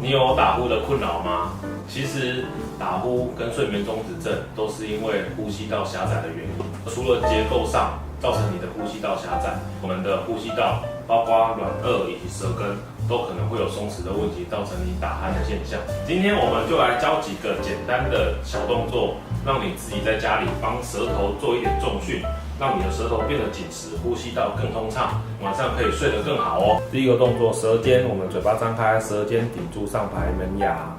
你有打呼的困扰吗？其实打呼跟睡眠中止症都是因为呼吸道狭窄的原因。除了结构上造成你的呼吸道狭窄，我们的呼吸道包括软腭以及舌根都可能会有松弛的问题，造成你打鼾的现象。今天我们就来教几个简单的小动作，让你自己在家里帮舌头做一点重训，让你的舌头变得紧实，呼吸道更通畅，晚上可以睡得更好哦。第一个动作，舌尖，我们嘴巴张开，舌尖顶住上排门牙，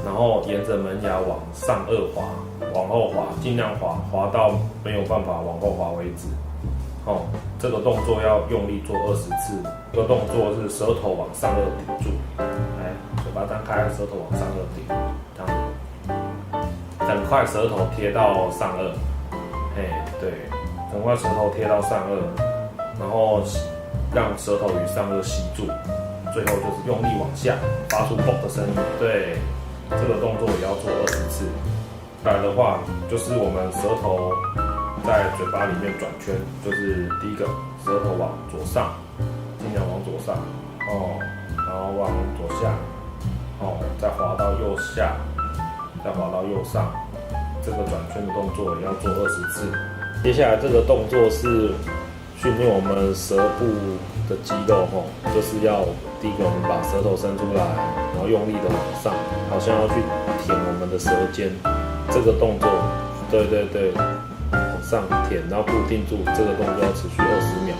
然后沿着门牙往上颚滑，往后滑，尽量滑到没有办法往后滑为止。这个动作要用力做20次。这个动作是舌头往上颚顶住，来，嘴巴张开，舌头往上颚顶，这样，整块舌头贴到上颚，对，整块舌头贴到上颚，然后让舌头与上颚吸住，最后就是用力往下，发出嘣的声音。对，这个动作也要做20次。再来的话，就是我们舌头在嘴巴里面转圈，就是第一个舌头往左上，尽量往左上，然后往左下，再滑到右下，再滑到右上，这个转圈的动作也要做20次。接下来这个动作是训练我们舌部的肌肉，就是要第一个我们把舌头伸出来，然后用力的往上，好像要去舔我们的舌尖。这个动作，对，往上舔，然后固定住，这个动作要持续20秒，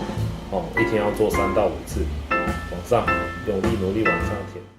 一天要做3到5次，往上用力努力往上舔。